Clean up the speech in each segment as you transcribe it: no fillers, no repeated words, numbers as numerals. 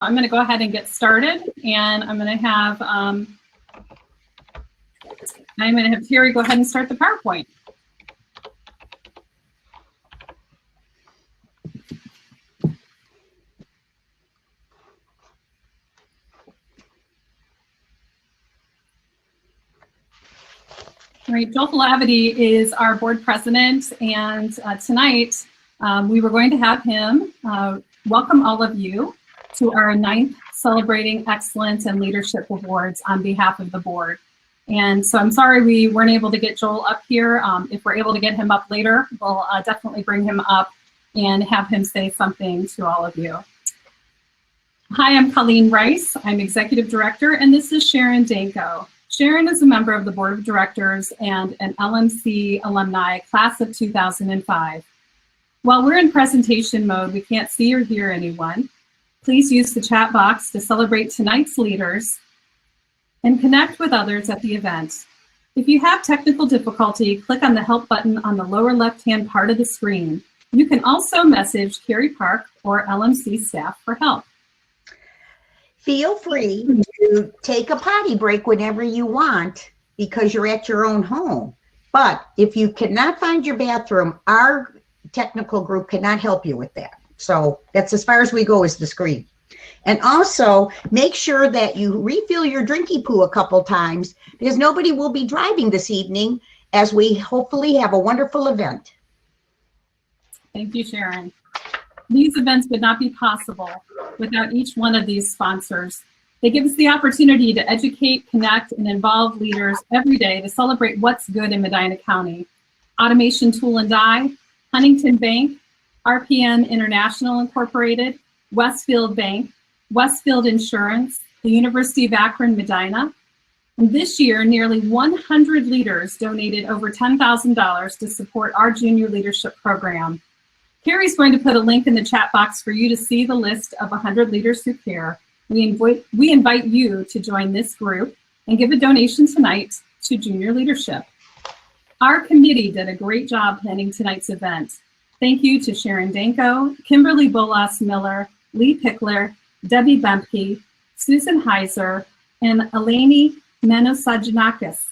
I'm going to go ahead and get started, and I'm going to have Terry go ahead and start the PowerPoint. All right, Joel Falavity is our board president, and tonight we were going to have him welcome all of you to our 9th Celebrating Excellence and Leadership Awards on behalf of the board. And so I'm sorry we weren't able to get Joel up here. If we're able to get him up later, we'll definitely bring him up and have him say something to all of you. Hi, I'm Colleen Rice. I'm Executive Director, and this is Sharon Danko. Sharon is a member of the Board of Directors and an LMC alumni, class of 2005. While we're in presentation mode, we can't see or hear anyone. Please use the chat box to celebrate tonight's leaders and connect with others at the event. If you have technical difficulty, click on the help button on the lower left-hand part of the screen. You can also message Carrie Park or LMC staff for help. Feel free to take a potty break whenever you want because you're at your own home. But if you cannot find your bathroom, our technical group cannot help you with that. So that's as far as we go as the screen. And also make sure that you refill your drinky poo a couple times because nobody will be driving this evening as we hopefully have a wonderful event. Thank you, Sharon. These events would not be possible without each one of these sponsors. They give us the opportunity to educate, connect, and involve leaders every day to celebrate what's good in Medina County. Automation Tool and Die, Huntington Bank, RPM International Incorporated, Westfield Bank, Westfield Insurance, the University of Akron, Medina. And this year, nearly 100 leaders donated over $10,000 to support our junior leadership program. Carrie's going to put a link in the chat box for you to see the list of 100 leaders who care. We invite you to join this group and give a donation tonight to junior leadership. Our committee did a great job planning tonight's event. Thank you to Sharon Danko, Kimberly Bolas Miller, Lee Pickler, Debbie Bempke, Susan Heiser, and Eleni Manosaginakis.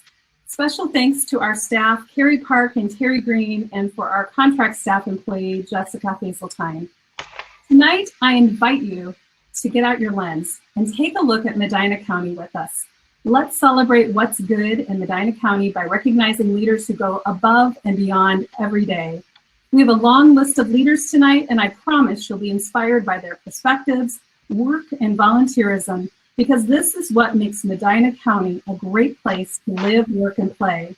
Special thanks to our staff, Carrie Park and Terry Green, and for our contract staff employee, Jessica Hazeltine. Tonight, I invite you to get out your lens and take a look at Medina County with us. Let's celebrate what's good in Medina County by recognizing leaders who go above and beyond every day. We have a long list of leaders tonight, and I promise you'll be inspired by their perspectives, work, and volunteerism, because this is what makes Medina County a great place to live, work, and play.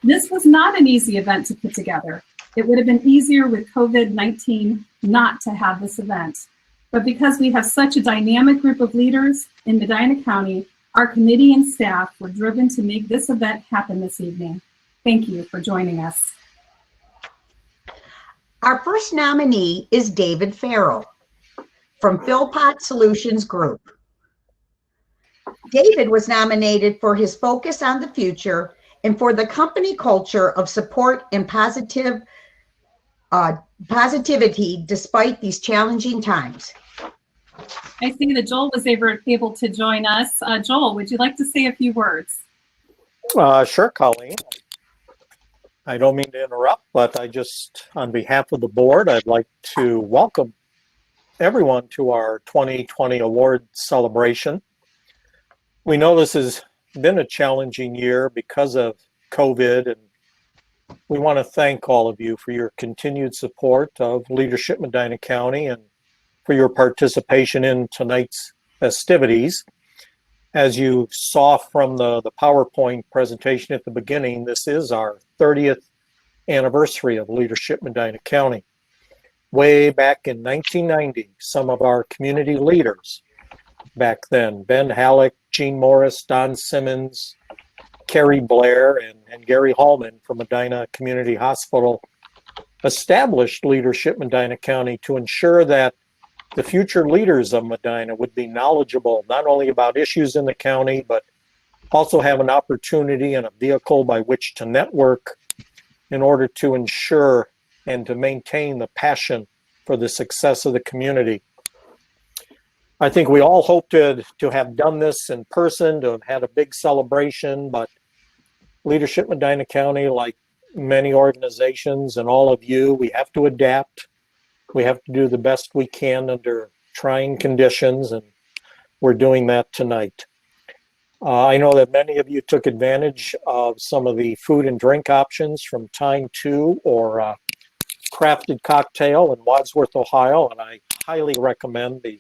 This was not an easy event to put together. It would have been easier with COVID-19 not to have this event. But because we have such a dynamic group of leaders in Medina County, our committee and staff were driven to make this event happen this evening. Thank you for joining us. Our first nominee is David Farrell from Philpott Solutions Group. David was nominated for his focus on the future and for the company culture of support and positivity despite these challenging times. I see that Joel was able to join us. Joel, would you like to say a few words? Sure, Colleen. I don't mean to interrupt, but I just, on behalf of the board, I'd like to welcome everyone to our 2020 award celebration. We know this has been a challenging year because of COVID, and we want to thank all of you for your continued support of Leadership Medina County and for your participation in tonight's festivities. As you saw from the PowerPoint presentation at the beginning, this is our 30th anniversary of Leadership Medina County. Way back in 1990, some of our community leaders back then, Ben Halleck, Gene Morris, Don Simmons, Carrie Blair, and Gary Hallman from Medina Community Hospital, established Leadership Medina County to ensure that the future leaders of Medina would be knowledgeable not only about issues in the county, but also have an opportunity and a vehicle by which to network in order to ensure and to maintain the passion for the success of the community. I think we all hoped to have done this in person, to have had a big celebration, but Leadership Medina County, like many organizations and all of you, we have to adapt. We have to do the best we can under trying conditions, and we're doing that tonight. I know that many of you took advantage of some of the food and drink options from Time 2 or Crafted Cocktail in Wadsworth, Ohio, and I highly recommend the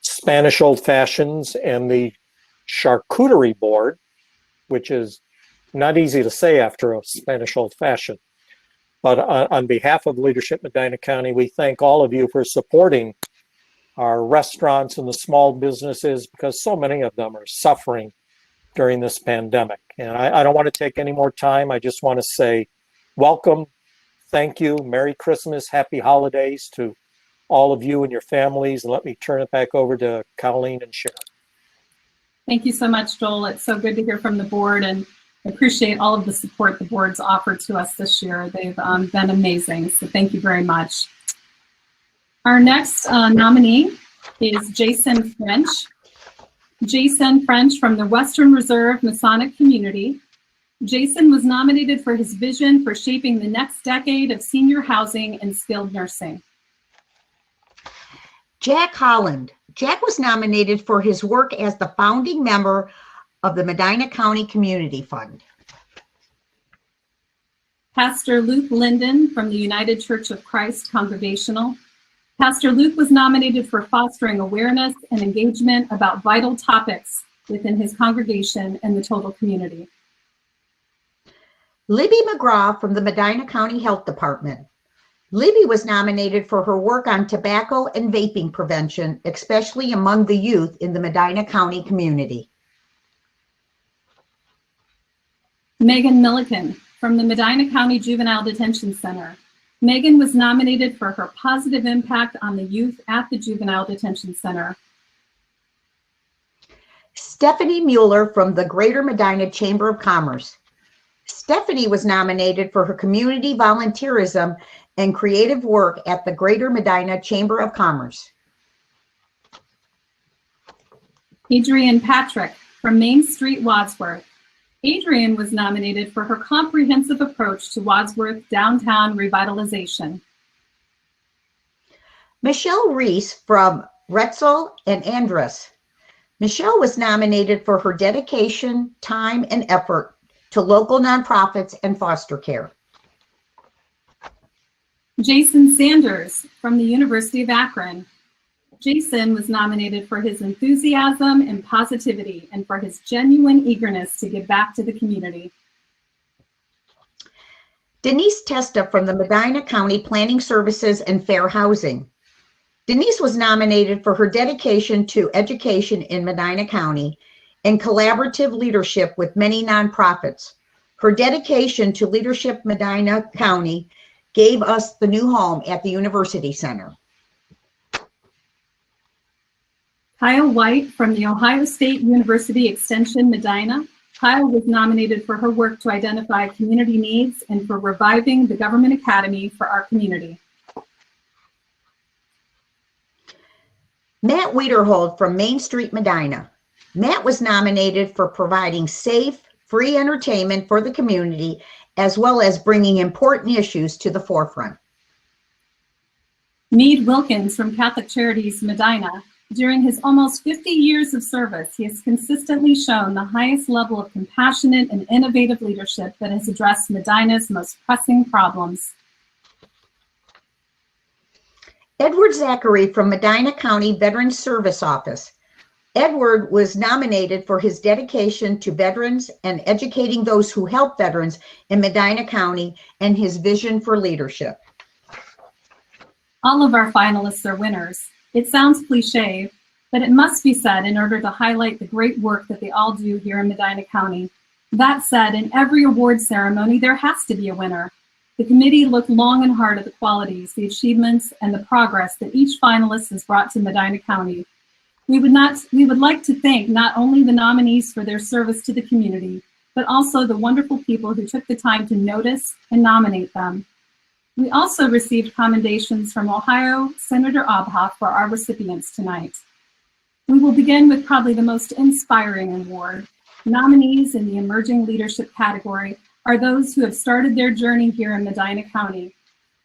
Spanish Old Fashions and the Charcuterie Board, which is not easy to say after a Spanish Old Fashioned. But on behalf of Leadership Medina County, we thank all of you for supporting our restaurants and the small businesses, because so many of them are suffering during this pandemic. And I don't want to take any more time. I just want to say welcome, thank you, Merry Christmas, Happy Holidays to all of you and your families. And let me turn it back over to Colleen and Sharon. Thank you so much, Joel. It's so good to hear from the board, and I appreciate all of the support the board's offered to us this year. They've been amazing, so thank you very much. Our next nominee is Jason French. Jason French from the Western Reserve Masonic Community. Jason was nominated for his vision for shaping the next decade of senior housing and skilled nursing. Jack Holland. Jack was nominated for his work as the founding member of the Medina County Community Fund. Pastor Luke Linden from the United Church of Christ Congregational. Pastor Luke was nominated for fostering awareness and engagement about vital topics within his congregation and the total community. Libby McGraw from the Medina County Health Department. Libby was nominated for her work on tobacco and vaping prevention, especially among the youth in the Medina County community. Megan Milliken from the Medina County Juvenile Detention Center. Megan was nominated for her positive impact on the youth at the Juvenile Detention Center. Stephanie Mueller from the Greater Medina Chamber of Commerce. Stephanie was nominated for her community volunteerism and creative work at the Greater Medina Chamber of Commerce. Adrienne Patrick from Main Street Wadsworth. Adrienne was nominated for her comprehensive approach to Wadsworth downtown revitalization. Michelle Reese from Retzel and Andrus. Michelle was nominated for her dedication, time, and effort to local nonprofits and foster care. Jason Sanders from the University of Akron. Jason was nominated for his enthusiasm and positivity and for his genuine eagerness to give back to the community. Denise Testa from the Medina County Planning Services and Fair Housing. Denise was nominated for her dedication to education in Medina County and collaborative leadership with many nonprofits. Her dedication to leadership Medina County gave us the new home at the University Center. Kyle White from the Ohio State University Extension Medina. Kyle was nominated for her work to identify community needs and for reviving the Government Academy for our community. Matt Wiederhold from Main Street Medina. Matt was nominated for providing safe, free entertainment for the community, as well as bringing important issues to the forefront. Meade Wilkins from Catholic Charities Medina. During his almost 50 years of service, he has consistently shown the highest level of compassionate and innovative leadership that has addressed Medina's most pressing problems. Edward Zachary from Medina County Veterans Service Office. Edward was nominated for his dedication to veterans and educating those who help veterans in Medina County and his vision for leadership. All of our finalists are winners. It sounds cliche, but it must be said in order to highlight the great work that they all do here in Medina County. That said, in every award ceremony, there has to be a winner. The committee looked long and hard at the qualities, the achievements, and the progress that each finalist has brought to Medina County. We would like to thank not only the nominees for their service to the community, but also the wonderful people who took the time to notice and nominate them. We also received commendations from Ohio Senator Obhoff for our recipients tonight. We will begin with probably the most inspiring award. Nominees in the Emerging Leadership category are those who have started their journey here in Medina County.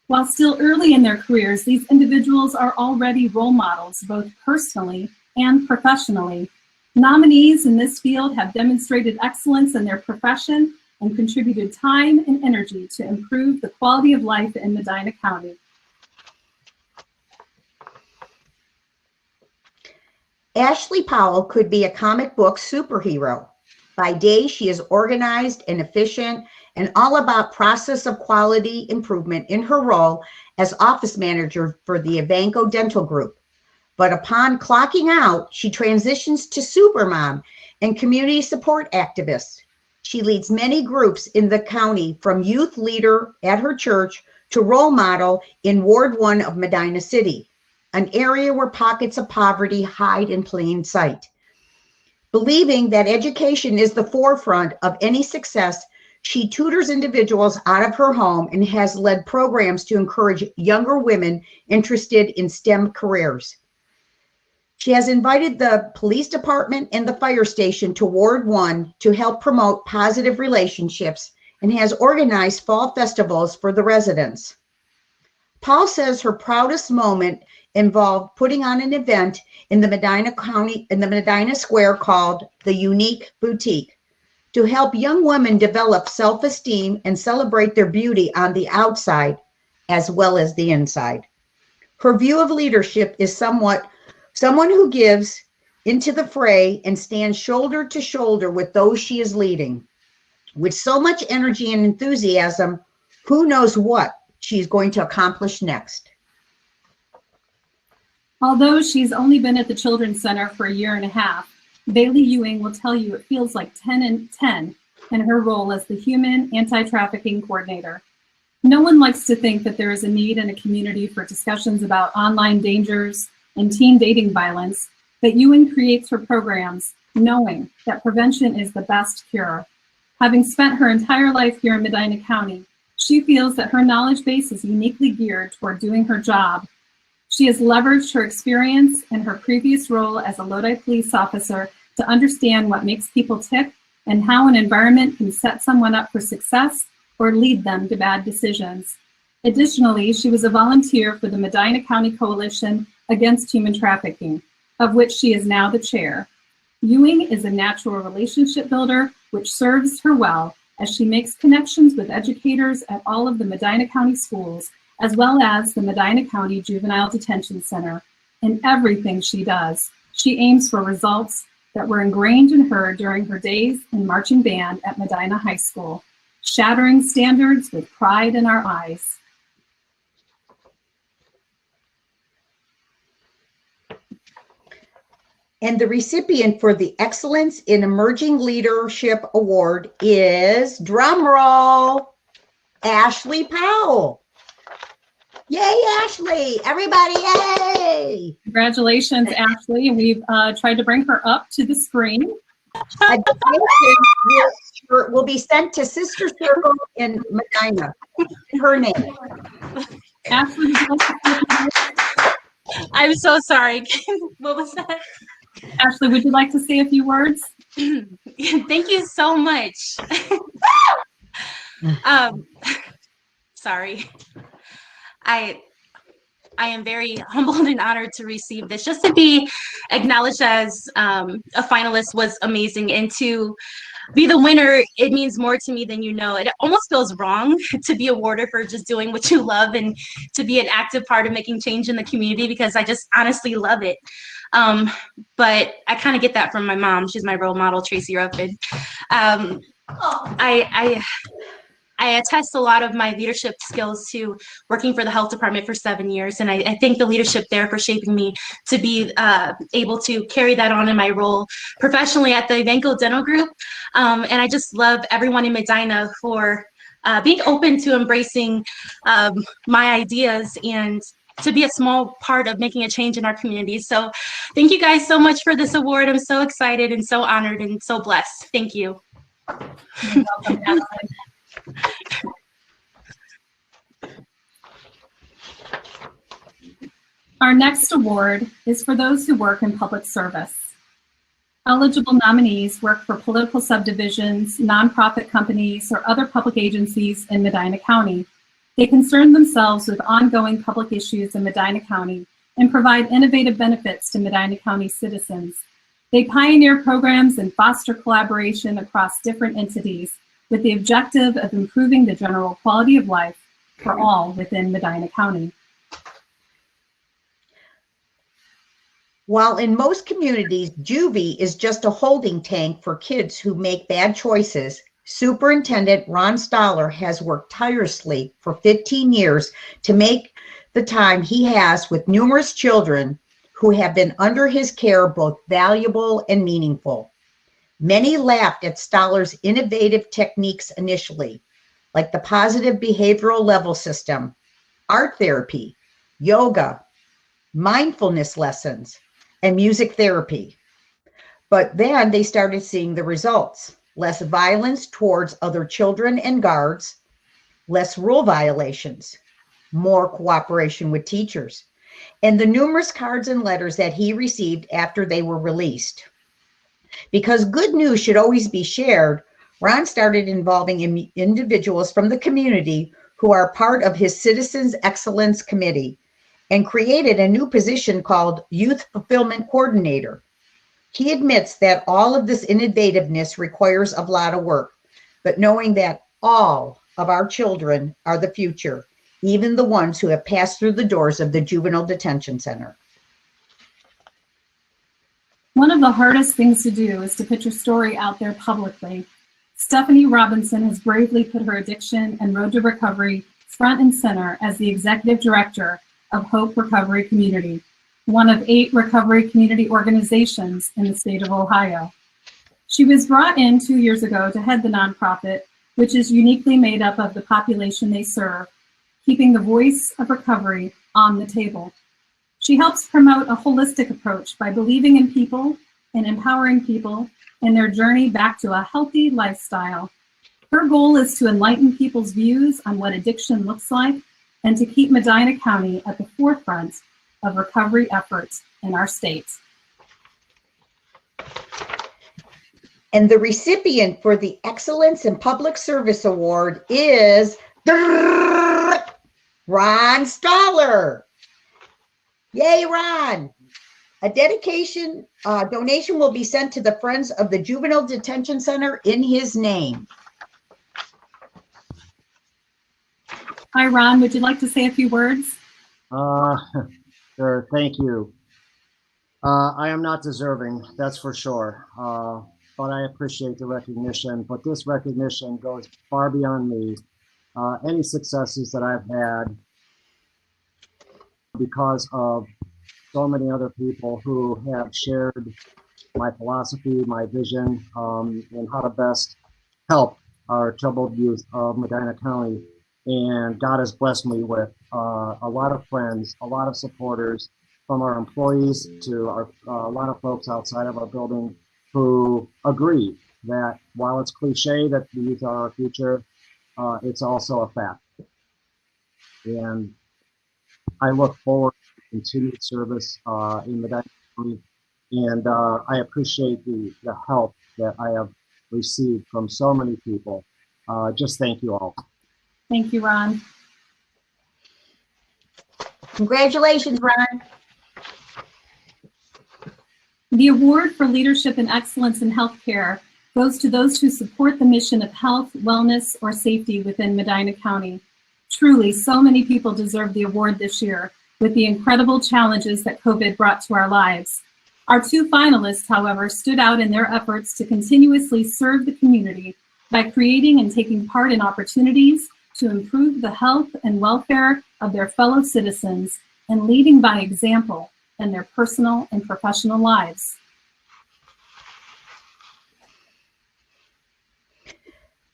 While still early in their careers, these individuals are already role models, both personally and professionally. Nominees in this field have demonstrated excellence in their profession and contributed time and energy to improve the quality of life in Medina County. Ashley Powell could be a comic book superhero. By day, she is organized and efficient and all about process of quality improvement in her role as office manager for the Evanco Dental Group. But upon clocking out, she transitions to supermom and community support activist. She leads many groups in the county, from youth leader at her church to role model in Ward 1 of Medina City, an area where pockets of poverty hide in plain sight. Believing that education is the forefront of any success, she tutors individuals out of her home and has led programs to encourage younger women interested in STEM careers. She has invited the police department and the fire station to Ward 1 to help promote positive relationships and has organized fall festivals for the residents. Paul says her proudest moment involved putting on an event in the Medina Square called the Unique Boutique to help young women develop self-esteem and celebrate their beauty on the outside as well as the inside. Her view of leadership is someone who gives into the fray and stands shoulder to shoulder with those she is leading. With so much energy and enthusiasm, who knows what she's going to accomplish next. Although she's only been at the Children's Center for a year and a half, Bailey Ewing will tell you it feels like 10 and 10 in her role as the Human Anti-Trafficking Coordinator. No one likes to think that there is a need in a community for discussions about online dangers and teen dating violence, but Ewing creates her programs knowing that prevention is the best cure. Having spent her entire life here in Medina County, she feels that her knowledge base is uniquely geared toward doing her job. She has leveraged her experience and her previous role as a Lodi police officer to understand what makes people tick and how an environment can set someone up for success or lead them to bad decisions. Additionally, she was a volunteer for the Medina County Coalition Against Human Trafficking, of which she is now the chair. Ewing is a natural relationship builder, which serves her well as she makes connections with educators at all of the Medina County schools, as well as the Medina County Juvenile Detention Center. In everything she does, she aims for results that were ingrained in her during her days in marching band at Medina High School, shattering standards with pride in our eyes. And the recipient for the Excellence in Emerging Leadership Award is, drum roll, Ashley Powell. Yay, Ashley! Everybody, yay! Congratulations, Ashley. We've tried to bring her up to the screen. A donation will be sent to Sister Circle in Medina in her name. Ashley, would you like to say a few words? I'm so sorry. What was that? Ashley, would you like to say a few words? Thank you so much. Sorry. I am very humbled and honored to receive this. Just to be acknowledged as a finalist was amazing, and to be the winner, it means more to me than you know. It almost feels wrong to be awarded for just doing what you love and to be an active part of making change in the community, because I just honestly love it. But I kind of get that from my mom. She's my role model, Tracy Ruffin. I attest a lot of my leadership skills to working for the health department for 7 years. And I thank the leadership there for shaping me to be able to carry that on in my role professionally at the Evanco Dental Group. And I just love everyone in Medina for being open to embracing my ideas and to be a small part of making a change in our community. So thank you guys so much for this award. I'm so excited and so honored and so blessed. Thank you. You're welcome, Ashley. Our next award is for those who work in public service. Eligible nominees work for political subdivisions, nonprofit companies, or other public agencies in Medina County. They concern themselves with ongoing public issues in Medina County and provide innovative benefits to Medina County citizens. They pioneer programs and foster collaboration across different entities with the objective of improving the general quality of life for all within Medina County. While in most communities, juvie is just a holding tank for kids who make bad choices, Superintendent Ron Stoller has worked tirelessly for 15 years to make the time he has with numerous children who have been under his care both valuable and meaningful. Many laughed at Stoller's innovative techniques initially, like the positive behavioral level system, art therapy, yoga, mindfulness lessons, and music therapy. But then they started seeing the results: less violence towards other children and guards, less rule violations, more cooperation with teachers, and the numerous cards and letters that he received after they were released. Because good news should always be shared, Ron started involving individuals from the community who are part of his Citizens Excellence Committee and created a new position called Youth Fulfillment Coordinator. He admits that all of this innovativeness requires a lot of work, but knowing that all of our children are the future, even the ones who have passed through the doors of the Juvenile Detention Center. One of the hardest things to do is to put your story out there publicly. Stephanie Robinson has bravely put her addiction and road to recovery front and center as the executive director of Hope Recovery Community, one of 8 recovery community organizations in the state of Ohio. She was brought in 2 years ago to head the nonprofit, which is uniquely made up of the population they serve, keeping the voice of recovery on the table. She helps promote a holistic approach by believing in people and empowering people in their journey back to a healthy lifestyle. Her goal is to enlighten people's views on what addiction looks like and to keep Medina County at the forefront of recovery efforts in our state. And the recipient for the Excellence in Public Service Award is Ron Stoller. Yay, Ron. A donation will be sent to the Friends of the Juvenile Detention Center in his name. Hi, Ron. Would you like to say a few words? Sure. Thank you. I am not deserving, that's for sure. But I appreciate the recognition. But this recognition goes far beyond me. Any successes that I've had because of so many other people who have shared my philosophy, my vision, and how to best help our troubled youth of Medina County. And God has blessed me with a lot of friends, a lot of supporters, from our employees to a lot of folks outside of our building who agree that while it's cliche that the youth are our future, it's also a fact. And I look forward to continued service in Medina County, and I appreciate the help that I have received from so many people. Just thank you all. Thank you, Ron. Congratulations, Ron. The award for leadership and excellence in healthcare goes to those who support the mission of health, wellness, or safety within Medina County. Truly, so many people deserve the award this year with the incredible challenges that COVID brought to our lives. Our 2 finalists, however, stood out in their efforts to continuously serve the community by creating and taking part in opportunities to improve the health and welfare of their fellow citizens and leading by example in their personal and professional lives.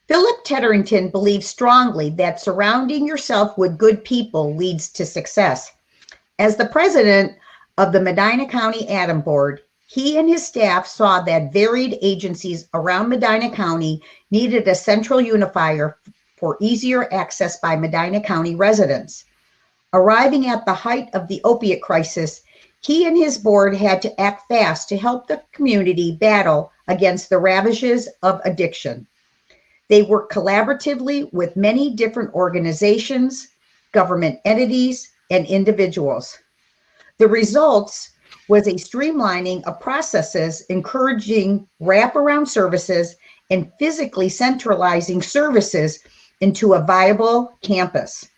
Philip Tedderington believes strongly that surrounding yourself with good people leads to success. As the president of the Medina County Adam Board, he and his staff saw that varied agencies around Medina County needed a central unifier for easier access by Medina County residents. Arriving at the height of the opiate crisis, he and his board had to act fast to help the community battle against the ravages of addiction. They worked collaboratively with many different organizations, government entities, and individuals. The results was a streamlining of processes, encouraging wraparound services, and physically centralizing services into a viable campus,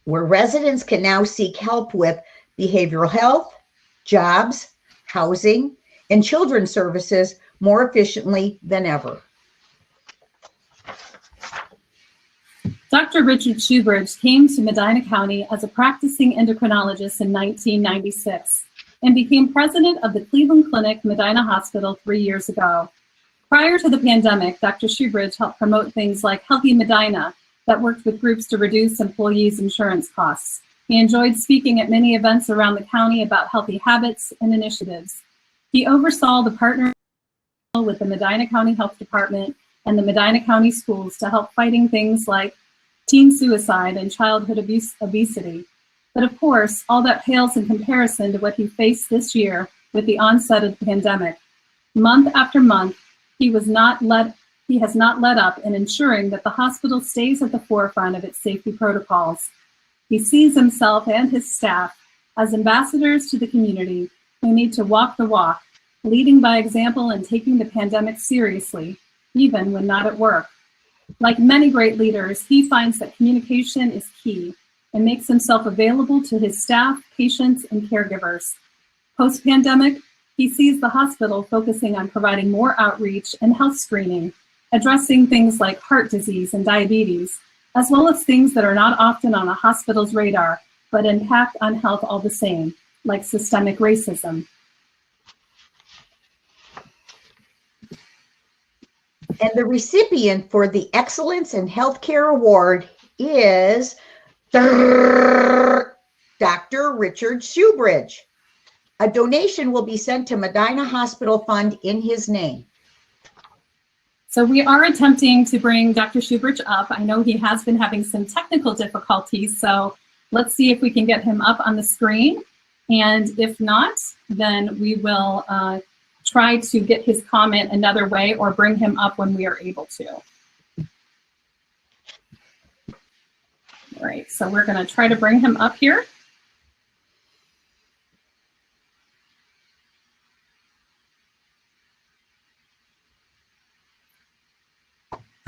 where residents can now seek help with behavioral health, jobs, housing, and children's services more efficiently than ever. Dr. Richard Shoebridge came to Medina County as a practicing endocrinologist in 1996 and became president of the Cleveland Clinic Medina Hospital 3 years ago. Prior to the pandemic, Dr. Shoebridge helped promote things like Healthy Medina that worked with groups to reduce employees' insurance costs. He enjoyed speaking at many events around the county about healthy habits and initiatives. He oversaw the partnership with the Medina County Health Department and the Medina County Schools to help fighting things like teen suicide and childhood obesity. But of course, all that pales in comparison to what he faced this year with the onset of the pandemic. Month after month, he has not let up in ensuring that the hospital stays at the forefront of its safety protocols. He sees himself and his staff as ambassadors to the community who need to walk the walk, leading by example and taking the pandemic seriously, even when not at work. Like many great leaders, he finds that communication is key and makes himself available to his staff, patients, and caregivers. Post-pandemic, he sees the hospital focusing on providing more outreach and health screening, addressing things like heart disease and diabetes, as well as things that are not often on a hospital's radar, but impact on health all the same, like systemic racism. And the recipient for the Excellence in Healthcare Award is Dr. Richard Shoebridge. A donation will be sent to Medina Hospital Fund in his name. So we are attempting to bring Dr. Shoebridge up. I know he has been having some technical difficulties, so let's see if we can get him up on the screen. And if not, then we will try to get his comment another way or bring him up when we are able to. All right, so we're going to try to bring him up here.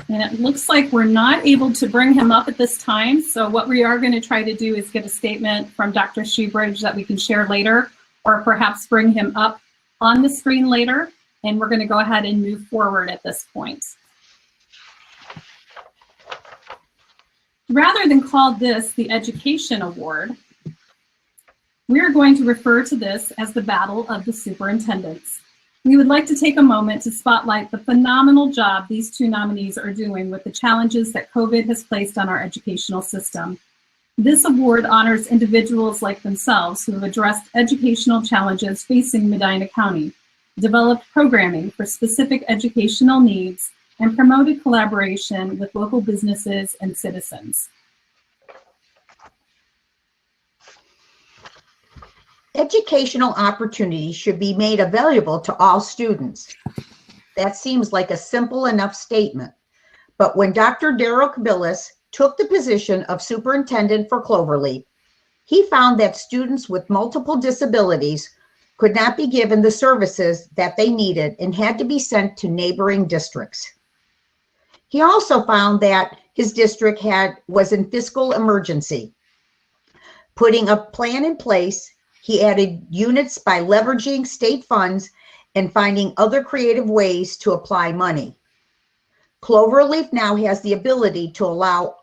And it looks like we're not able to bring him up at this time. So what we are going to try to do is get a statement from Dr. Shoebridge that we can share later, or perhaps bring him up on the screen later. And we're going to go ahead and move forward at this point. Rather than call this the Education Award, we are going to refer to this as the Battle of the Superintendents. We would like to take a moment to spotlight the phenomenal job these two nominees are doing with the challenges that COVID has placed on our educational system. This award honors individuals like themselves who have addressed educational challenges facing Medina County, developed programming for specific educational needs, and promoted collaboration with local businesses and citizens. Educational opportunities should be made available to all students. That seems like a simple enough statement. But when Dr. Daryl Kabilis took the position of superintendent for Cloverleaf, he found that students with multiple disabilities could not be given the services that they needed and had to be sent to neighboring districts. He also found that his district was in fiscal emergency. Putting a plan in place, he added units by leveraging state funds and finding other creative ways to apply money. Cloverleaf now has the ability to allow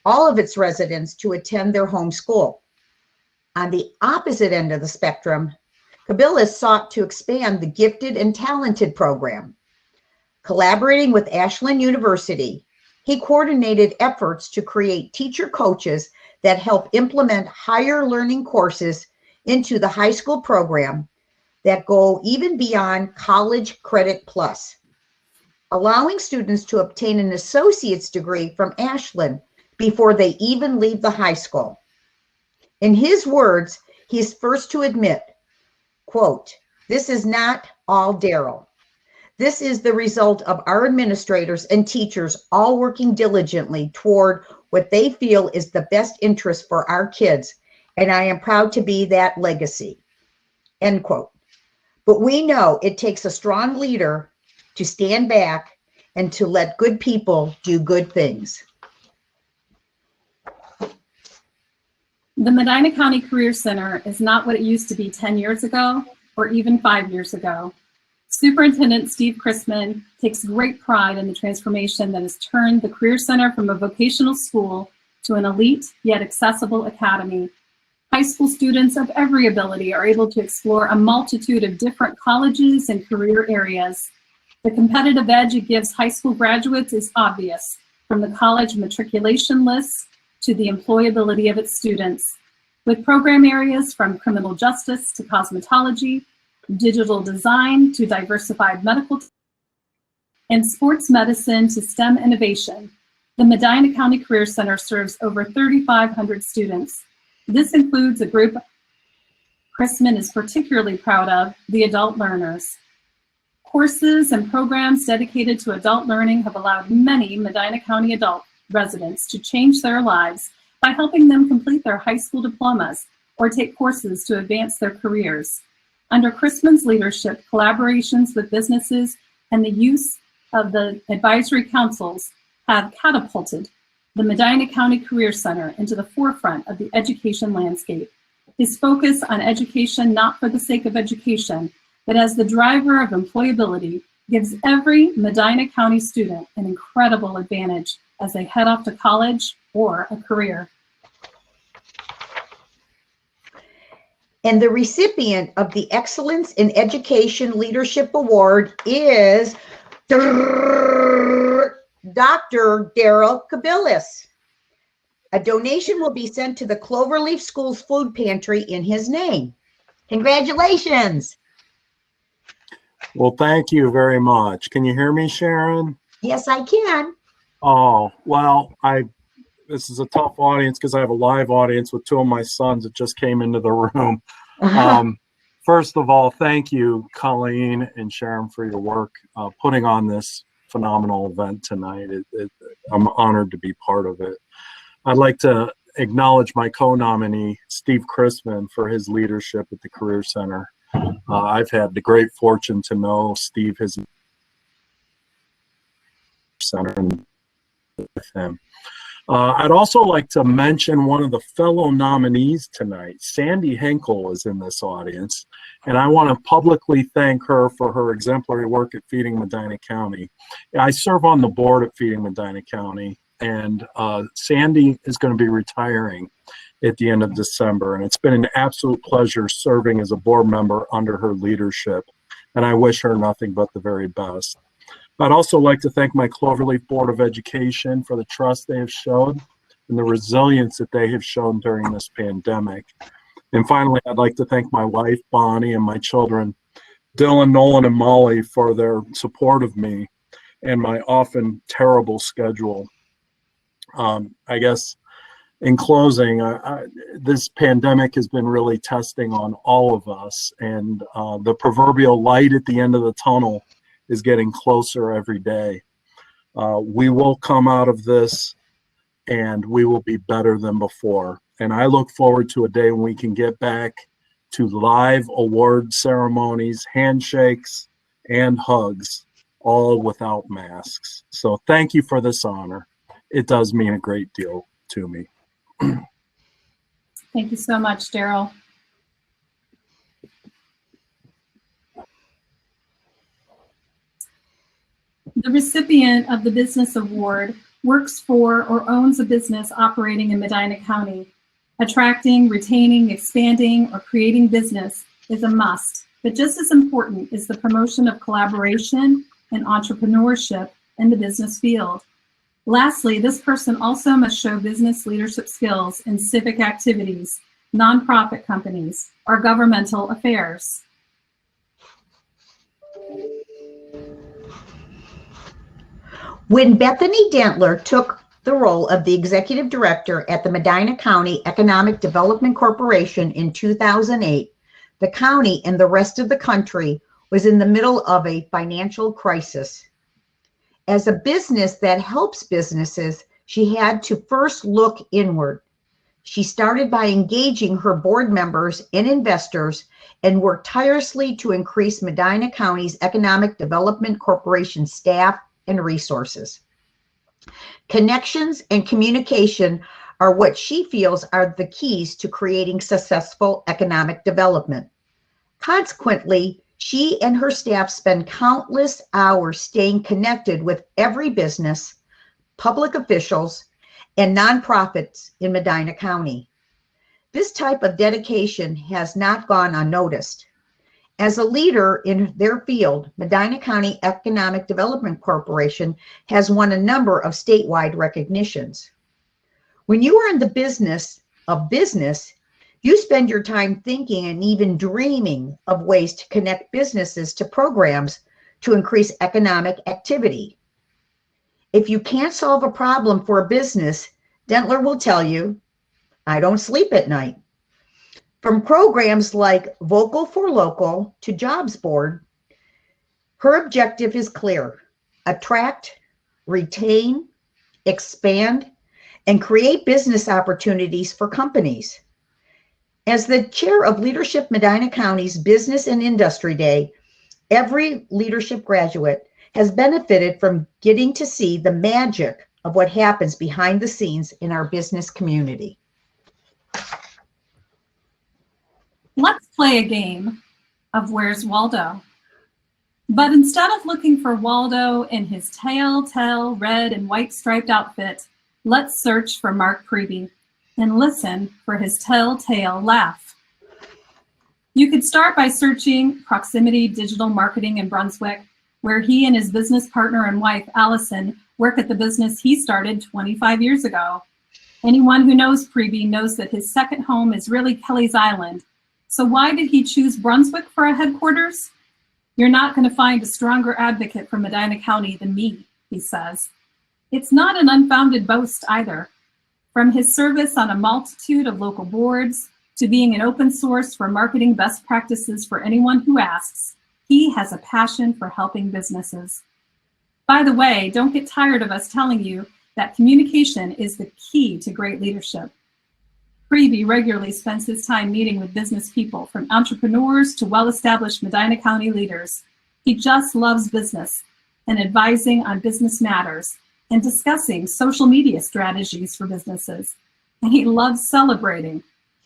all of its residents to attend their home school. On the opposite end of the spectrum, Kabilis sought to expand the Gifted and Talented program. Collaborating with Ashland University, he coordinated efforts to create teacher coaches that help implement higher learning courses into the high school program that go even beyond College Credit Plus, allowing students to obtain an associate's degree from Ashland before they even leave the high school. In his words, he is first to admit, quote, "This is not all Daryl. This is the result of our administrators and teachers all working diligently toward what they feel is the best interest for our kids, and I am proud to be that legacy," end quote. But we know it takes a strong leader to stand back and to let good people do good things. The Medina County Career Center is not what it used to be 10 years ago or even 5 years ago. Superintendent Steve Chrisman takes great pride in the transformation that has turned the Career Center from a vocational school to an elite yet accessible academy. High school students of every ability are able to explore a multitude of different colleges and career areas. The competitive edge it gives high school graduates is obvious, from the college matriculation lists to the employability of its students. With program areas from criminal justice to cosmetology, digital design to diversified medical, and sports medicine to STEM innovation, the Medina County Career Center serves over 3,500 students. This includes a group Chrisman is particularly proud of, the adult learners. Courses and programs dedicated to adult learning have allowed many Medina County adult residents to change their lives by helping them complete their high school diplomas or take courses to advance their careers. Under Chrisman's leadership, collaborations with businesses and the use of the advisory councils have catapulted the Medina County Career Center into the forefront of the education landscape. His focus on education, not for the sake of education, but as the driver of employability, gives every Medina County student an incredible advantage as they head off to college or a career. And the recipient of the Excellence in Education Leadership Award is Dr. Daryl Kabilis. A donation will be sent to the Cloverleaf Schools Food Pantry in his name. Congratulations. Well, thank you very much. Can you hear me, Sharon? Yes, I can. Oh, well, this is a tough audience because I have a live audience with two of my sons that just came into the room. First of all, thank you, Colleen and Sharon, for your work putting on this phenomenal event tonight. I'm honored to be part of it. I'd like to acknowledge my co-nominee, Steve Chrisman, for his leadership at the Career Center. I've had the great fortune to know Steve has center with him. I'd also like to mention one of the fellow nominees tonight. Sandy Henkel is in this audience, and I want to publicly thank her for her exemplary work at Feeding Medina County. I serve on the board at Feeding Medina County, and Sandy is going to be retiring at the end of December, and it's been an absolute pleasure serving as a board member under her leadership, and I wish her nothing but the very best. I'd also like to thank my Cloverleaf Board of Education for the trust they have shown and the resilience that they have shown during this pandemic. And finally, I'd like to thank my wife, Bonnie, and my children, Dylan, Nolan, and Molly, for their support of me and my often terrible schedule. I guess in closing, this pandemic has been really testing on all of us, and the proverbial light at the end of the tunnel is getting closer every day. We will come out of this and we will be better than before. And I look forward to a day when we can get back to live award ceremonies, handshakes, and hugs, all without masks. So thank you for this honor. It does mean a great deal to me. Thank you so much, Daryl. The recipient of the Business Award works for or owns a business operating in Medina County. Attracting, retaining, expanding, or creating business is a must, but just as important is the promotion of collaboration and entrepreneurship in the business field. Lastly, this person also must show business leadership skills in civic activities, nonprofit companies, or governmental affairs. When Bethany Dentler took the role of the executive director at the Medina County Economic Development Corporation in 2008, the county and the rest of the country was in the middle of a financial crisis. As a business that helps businesses, she had to first look inward. She started by engaging her board members and investors and worked tirelessly to increase Medina County's Economic Development Corporation staff and resources. Connections and communication are what she feels are the keys to creating successful economic development. Consequently, she and her staff spend countless hours staying connected with every business, public officials, and nonprofits in Medina County. This type of dedication has not gone unnoticed. As a leader in their field, Medina County Economic Development Corporation has won a number of statewide recognitions. When you are in the business of business, you spend your time thinking and even dreaming of ways to connect businesses to programs to increase economic activity. If you can't solve a problem for a business, Dentler will tell you, I don't sleep at night. From programs like Vocal for Local to Jobs Board, her objective is clear: attract, retain, expand, and create business opportunities for companies. As the chair of Leadership Medina County's Business and Industry Day, every leadership graduate has benefited from getting to see the magic of what happens behind the scenes in our business community. Let's play a game of Where's Waldo? But instead of looking for Waldo in his telltale red and white striped outfit, let's search for Mark Priebe and listen for his telltale laugh. You could start by searching Proximity Digital Marketing in Brunswick, where he and his business partner and wife, Allison, work at the business he started 25 years ago. Anyone who knows Priebe knows that his second home is really Kelly's Island. So why did he choose Brunswick for a headquarters? You're not going to find a stronger advocate for Medina County than me, he says. It's not an unfounded boast either. From his service on a multitude of local boards to being an open source for marketing best practices for anyone who asks, he has a passion for helping businesses. By the way, don't get tired of us telling you that communication is the key to great leadership. Priebe regularly spends his time meeting with business people, from entrepreneurs to well-established Medina County leaders. He just loves business and advising on business matters and discussing social media strategies for businesses. And he loves celebrating.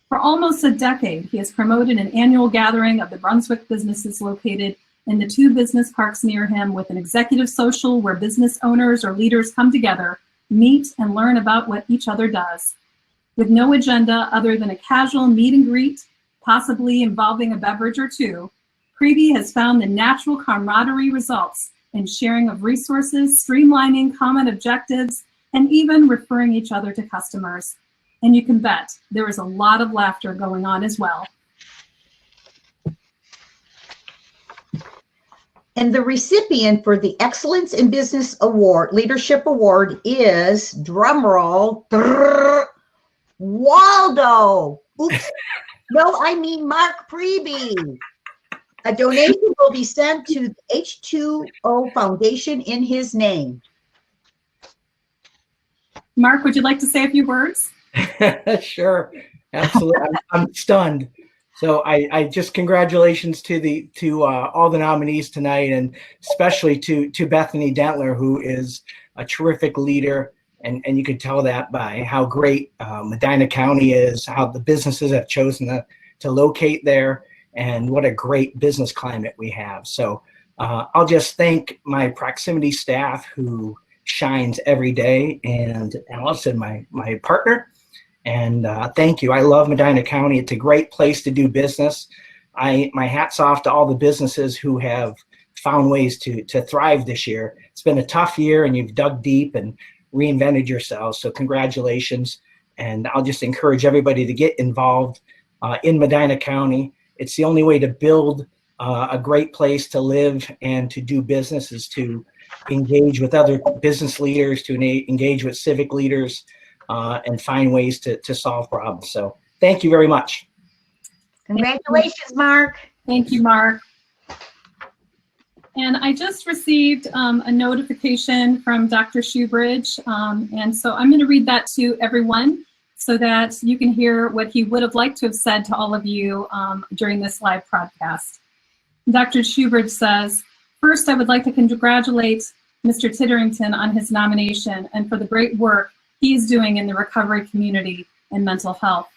For almost a decade, he has promoted an annual gathering of the Brunswick businesses located in the 2 business parks near him, with an executive social where business owners or leaders come together, meet, and learn about what each other does. With no agenda other than a casual meet and greet, possibly involving a beverage or two, Priebe has found the natural camaraderie results in sharing of resources, streamlining common objectives, and even referring each other to customers. And you can bet there is a lot of laughter going on as well. And the recipient for the Excellence in Business Award, Leadership Award is, drumroll, Waldo. Oops. No, I mean Mark Priebe. A donation will be sent to the H2O Foundation in his name. Mark, would you like to say a few words? Sure, absolutely. I'm stunned. So I just congratulations to all the nominees tonight, and especially to Bethany Dentler, who is a terrific leader, and you can tell that by how great Medina County is, how the businesses have chosen to locate there, and what a great business climate we have. So I'll just thank my proximity staff who shines every day, and Allison, my partner. And thank you. I love Medina County. It's a great place to do business. My hat's off to all the businesses who have found ways to thrive this year. It's been a tough year, and you've dug deep and reinvented yourselves. So congratulations. And I'll just encourage everybody to get involved in Medina County. It's the only way to build a great place to live and to do business is to engage with other business leaders, to engage with civic leaders, and find ways to solve problems. So thank you very much. Congratulations, Mark. Thank you, Mark. And I just received a notification from Dr. Shoebridge, and so I'm going to read that to everyone so that you can hear what he would have liked to have said to all of you during this live broadcast. Dr. Shoebridge says, first, I would like to congratulate Mr. Titterington on his nomination and for the great work he is doing in the recovery community and mental health.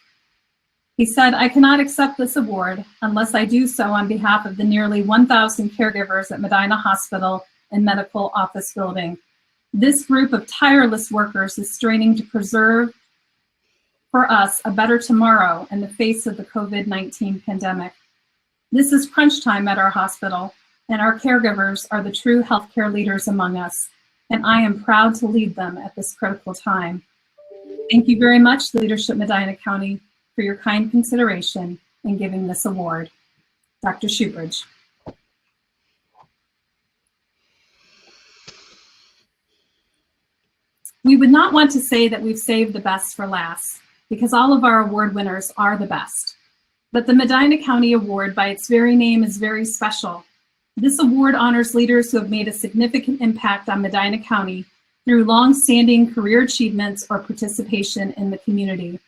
He said, I cannot accept this award unless I do so on behalf of the nearly 1,000 caregivers at Medina Hospital and Medical Office Building. This group of tireless workers is straining to preserve for us a better tomorrow in the face of the COVID-19 pandemic. This is crunch time at our hospital, and our caregivers are the true healthcare leaders among us, and I am proud to lead them at this critical time. Thank you very much, Leadership Medina County, for your kind consideration in giving this award. Dr. Shoebridge. We would not want to say that we've saved the best for last, because all of our award winners are the best. But the Medina County Award, by its very name, is very special. This award honors leaders who have made a significant impact on Medina County through long-standing career achievements or participation in the community.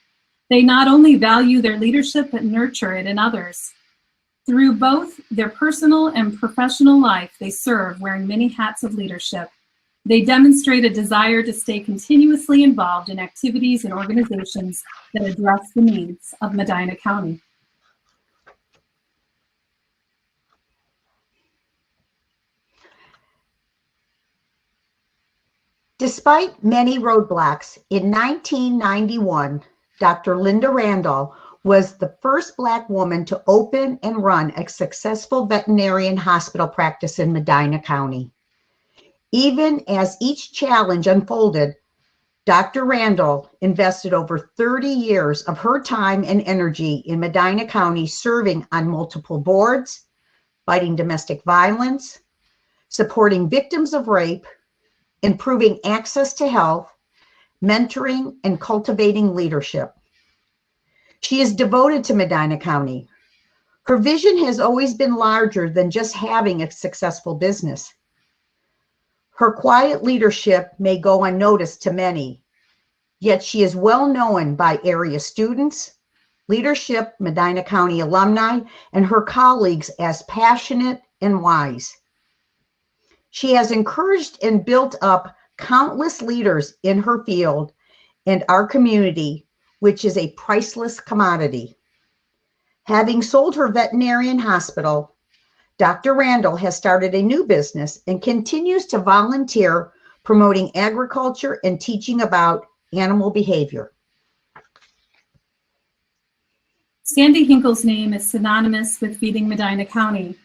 They not only value their leadership, but nurture it in others. Through both their personal and professional life, they serve wearing many hats of leadership. They demonstrate a desire to stay continuously involved in activities and organizations that address the needs of Medina County. Despite many roadblocks, in 1991, Dr. Linda Randall was the first Black woman to open and run a successful veterinarian hospital practice in Medina County. Even as each challenge unfolded, Dr. Randall invested over 30 years of her time and energy in Medina County, serving on multiple boards, fighting domestic violence, supporting victims of rape, improving access to health, mentoring, and cultivating leadership. She is devoted to Medina County. Her vision has always been larger than just having a successful business. Her quiet leadership may go unnoticed to many, yet she is well known by area students, leadership, Medina County alumni, and her colleagues as passionate and wise. She has encouraged and built up countless leaders in her field and our community, which is a priceless commodity. Having sold her veterinarian hospital, Dr. Randall has started a new business and continues to volunteer promoting agriculture and teaching about animal behavior. Sandy Hinkle's name is synonymous with feeding Medina County.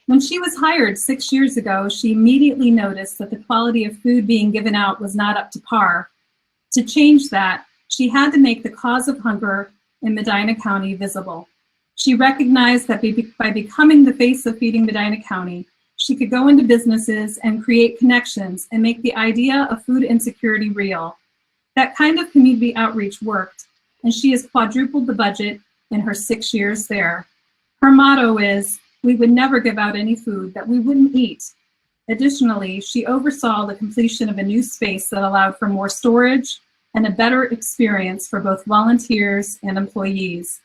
When she was hired 6 years ago, she immediately noticed that the quality of food being given out was not up to par. To change that, she had to make the cause of hunger in Medina County visible. She recognized that by becoming the face of feeding Medina County, she could go into businesses and create connections and make the idea of food insecurity real. That kind of community outreach worked, and she has quadrupled the budget in her 6 years there. Her motto is, we would never give out any food that we wouldn't eat. Additionally, she oversaw the completion of a new space that allowed for more storage and a better experience for both volunteers and employees.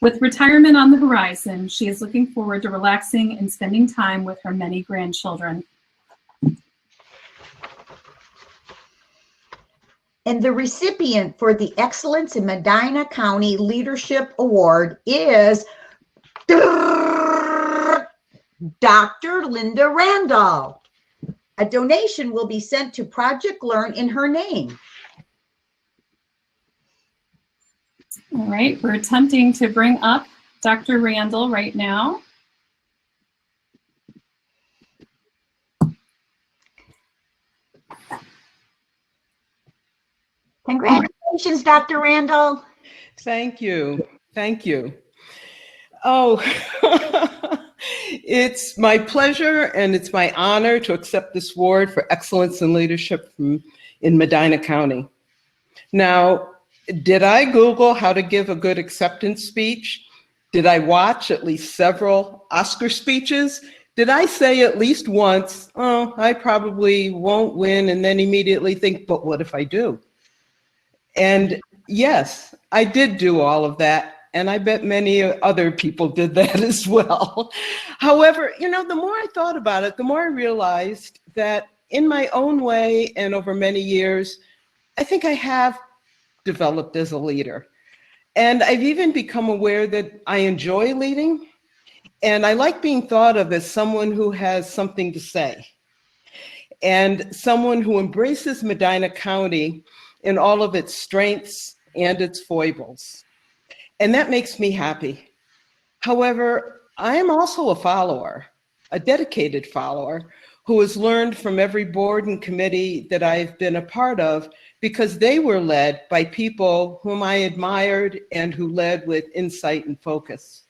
With retirement on the horizon, she is looking forward to relaxing and spending time with her many grandchildren. And the recipient for the Excellence in Medina County Leadership Award is Dr. Linda Randall. A donation will be sent to Project Learn in her name. All right, we're attempting to bring up Dr. Randall right now. Congratulations, Dr. Randall. Thank you. Thank you. Oh, It's my pleasure and it's my honor to accept this award for excellence in leadership in Medina County. Now, did I Google how to give a good acceptance speech? Did I watch at least several Oscar speeches? Did I say at least once, oh, I probably won't win, and then immediately think, but what if I do? And yes, I did do all of that. And I bet many other people did that as well. However, you know, the more I thought about it, the more I realized that in my own way and over many years, I think I have developed as a leader. And I've even become aware that I enjoy leading, and I like being thought of as someone who has something to say, and someone who embraces Medina County in all of its strengths and its foibles. And that makes me happy. However, I am also a follower, a dedicated follower, who has learned from every board and committee that I've been a part of, because they were led by people whom I admired and who led with insight and focus.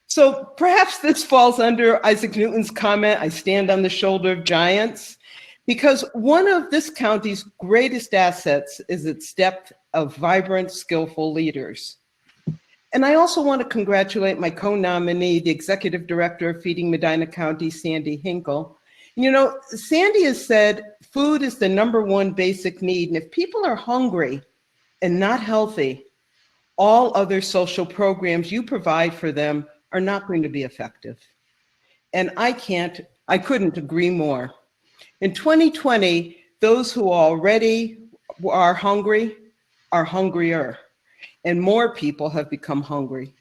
So perhaps this falls under Isaac Newton's comment, I stand on the shoulder of giants, because one of this county's greatest assets is its depth of vibrant, skillful leaders. And I also want to congratulate my co-nominee, the Executive Director of Feeding Medina County, Sandy Hinkle. You know, Sandy has said food is the #1 basic need, and if people are hungry and not healthy, all other social programs you provide for them are not going to be effective. And I couldn't agree more. In 2020, those who already are hungry are hungrier, and more people have become hungry.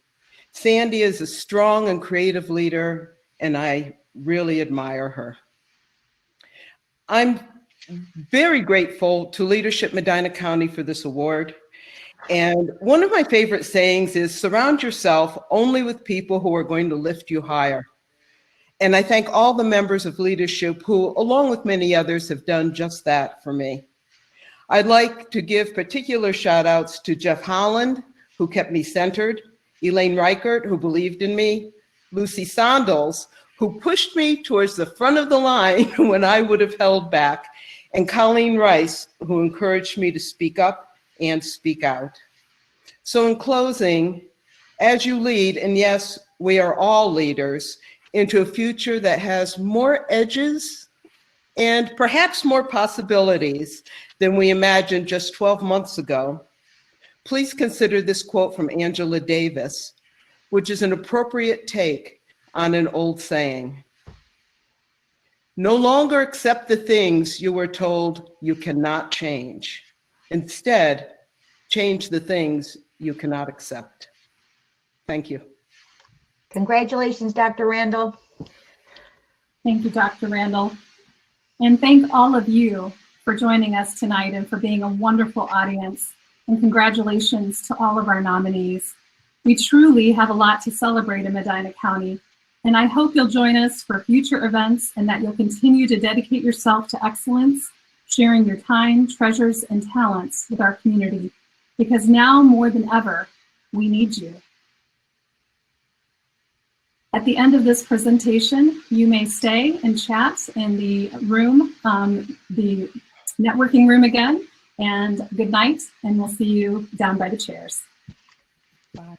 Sandy is a strong and creative leader, and I really admire her. I'm very grateful to Leadership Medina County for this award. And one of my favorite sayings is, surround yourself only with people who are going to lift you higher. And I thank all the members of leadership who, along with many others, have done just that for me. I'd like to give particular shout outs to Jeff Holland, who kept me centered, Elaine Reichert, who believed in me, Lucy Sandals, who pushed me towards the front of the line when I would have held back, and Colleen Rice, who encouraged me to speak up and speak out. So in closing, as you lead, and yes, we are all leaders, into a future that has more edges and perhaps more possibilities than we imagined just 12 months ago, please consider this quote from Angela Davis, which is an appropriate take on an old saying. No longer accept the things you were told you cannot change. Instead, change the things you cannot accept. Thank you. Congratulations, Dr. Randall. Thank you, Dr. Randall. And thank all of you for joining us tonight and for being a wonderful audience. And congratulations to all of our nominees. We truly have a lot to celebrate in Medina County. And I hope you'll join us for future events and that you'll continue to dedicate yourself to excellence, sharing your time, treasures, and talents with our community. Because now more than ever, we need you. At the end of this presentation, you may stay and chat in the room, the networking room again, and good night, and we'll see you down by the chairs. Bye.